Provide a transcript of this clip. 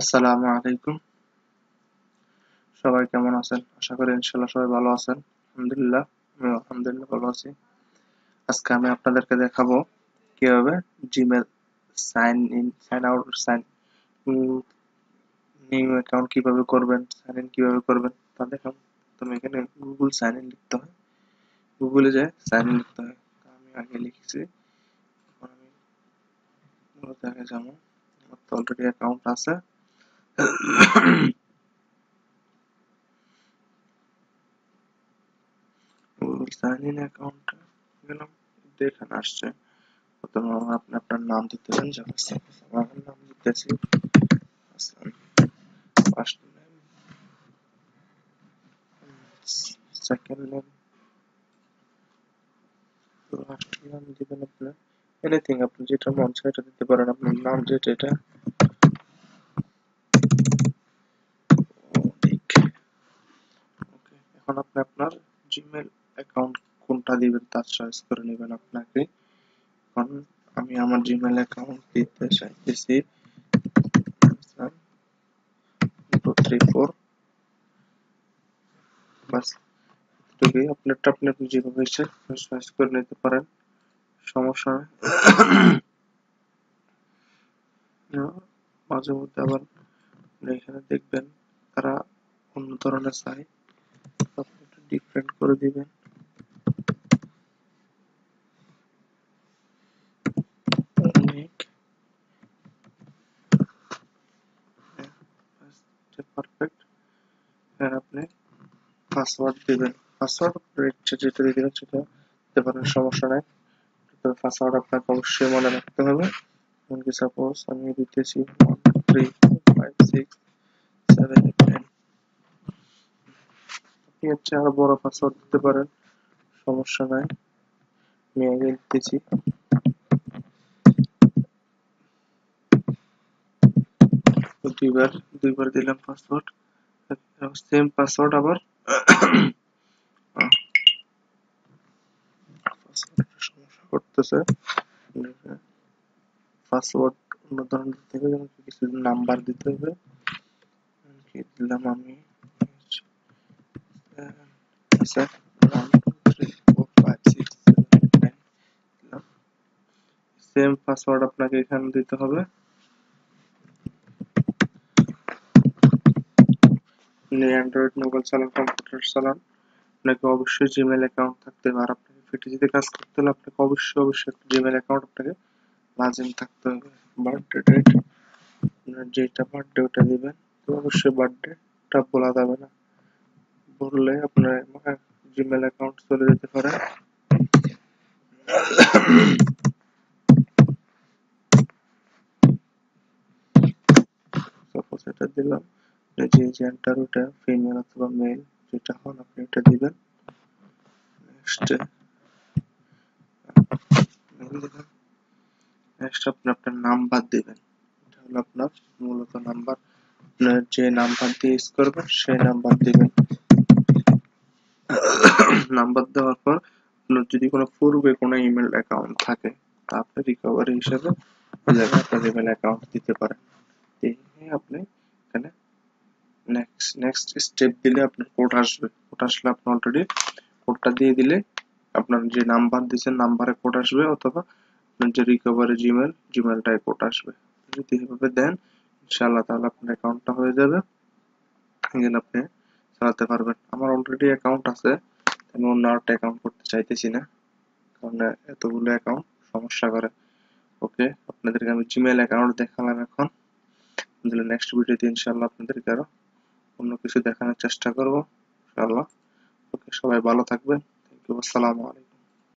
আসসালামু আলাইকুম। সবাই কেমন আছেন? আশা করি ইনশাআল্লাহ সবাই ভালো আছেন। আলহামদুলিল্লাহ, আমিও আলহামদুলিল্লাহ ভালো আছি। আজকে আমি আপনাদেরকে দেখাবো কিভাবে Gmail sign out, sign new account কিভাবে করবেন, সাইন ইন কিভাবে করবেন তা দেখাবো। তুমি এখানে গুগল সাইন ইন লিখতে হয়, গুগলে যায় সাইন ইন লিখতে হয়। তা আমি আগে লিখেছি, এখন আমি মূলত আগে যাবো। আমার তো অলরেডি অ্যাকাউন্ট আছে। গুগল সাইন ইন অ্যাকাউন্টে গেলাম, এখানে আসছে। প্রথমে আপনি আপনার নাম দিতে পারেন, যেমন আমার নাম দিতেছি Hasan, first name, second name, last নাম দিবেন আপনার। এনিথিং আপনি যেটা মন চায় এটা দিতে পারেন, আপনার নাম যেটা এটা। ওকে, এখন আপনি আপনার জিমেল অ্যাকাউন্ট কোনটা দিবেন তা চয়েস করে নেবেন আপনাকে। এখন আমি আমার জিমেল অ্যাকাউন্ট দিতে চাইতেছি 234, বাস এটুকুই। আপনারটা আপনি যেভাবে ইচ্ছে চয়েস করে নিতে পারেন, সমস্যা নেই। মাঝে মধ্যে আবার এখানে দেখবেন তারা অন্য ধরনের চায়, আপনি একটু ডিফারেন্ট করে দিবেন। পারফেক্ট। আর আপনি পাসওয়ার্ড দিবেন, পাসওয়ার্ড আপনার ইচ্ছে যেটা দিবেন সেটা দিতে পারেন, সমস্যা নাই। তবে পাসওয়ার্ড আপনাকে অবশ্যই মনে রাখতে হবে। এমনকি সাপোজ আমি দিতেছি 1 2 3 4 5 6 7 8 9। আপনি হচ্ছে আরো বড় পাসওয়ার্ড দিতে পারেন, সমস্যা নাই। আমি আগে দিতেছি দুইবার, দুইবার দিলাম পাসওয়ার্ড, সেম পাসওয়ার্ড আবার। সমস্যা করতেছে, পাসওয়ার্ড অন্য ধরনের দিতে হবে, যেমন কিছু নাম্বার দিতে হবে। কি দিলাম আমি, আচ্ছা 1 2 3 4 5 6 7 8 9 দিলাম। সেম পাসওয়ার্ড আপনাকে এখানে দিতে হবে। অ্যান্ড্রয়েড মোবাইল চালান, কম্পিউটার চালান, আপনাকে অবশ্যই জিমেল অ্যাকাউন্ট থাকতে হবে। আর আপনাকে ফিটিজিতে কাজ করতে হলে আপনাকে অবশ্যই একটা জিমেল অ্যাকাউন্ট আপনাকে লাজিম থাকতে হবে। বার্থডে ডেট, আপনার যেটা বার্থডে ওটা দিবেন, তো অবশ্যই বার্থডেটা বলা যাবে না, বললে আপনার জিমেল অ্যাকাউন্ট চলে যেতে পারে। সাপোজ এটা দিলাম, যে জেন্ডার ওটা ফিমেল অথবা মেল যেটা হন আপনি এটা দিবেন। নেক্সট নেক্সট আপনি আপনার নাম্বার দিবেন, এটা হলো আপনার মূলত নাম্বার। আপনার যে নাম্বার দিয়ে ইউজ করবেন সেই নাম্বার দিবেন। নাম্বার দেওয়ার পর আপনার যদি কোনো পূর্বে কোনো ইমেল অ্যাকাউন্ট থাকে তা আপনি রিকভারি হিসেবে ওই জায়গায় আপনার ইমেল অ্যাকাউন্ট দিতে পারেন। দিয়ে আপনি এখানে নেক্সট নেক্সট স্টেপ দিলে আপনার কোড আসবে। কোড আসলে আপনি অলরেডি কোডটা দিয়ে দিলে আপনার যে নাম্বার দিয়েছেন নাম্বারে কোড আসবে, অথবা আপনার যে রিকভারি জিমেলটায় কোড আসবে। যদি এভাবে দেন ইনশাআল্লাহ তাহলে আপনার অ্যাকাউন্টটা হয়ে যাবে, এখানে আপনি চালাতে পারবেন। আমার অলরেডি অ্যাকাউন্ট আছে, আমি অন্য আরেকটা অ্যাকাউন্ট করতে চাইতেছি না, কারণ এতগুলো অ্যাকাউন্ট সমস্যা করে। ওকে, আপনাদেরকে আমি জিমেল অ্যাকাউন্ট দেখালাম। এখন নেক্সট ভিডিওতে ইনশাআল্লাহ আপনাদেরকে আরো অন্য কিছু দেখানোর চেষ্টা করবো ইনশাআল্লাহ। ওকে, সবাই ভালো থাকবেন। থ্যাংক ইউ, আসসালামু আলাইকুম।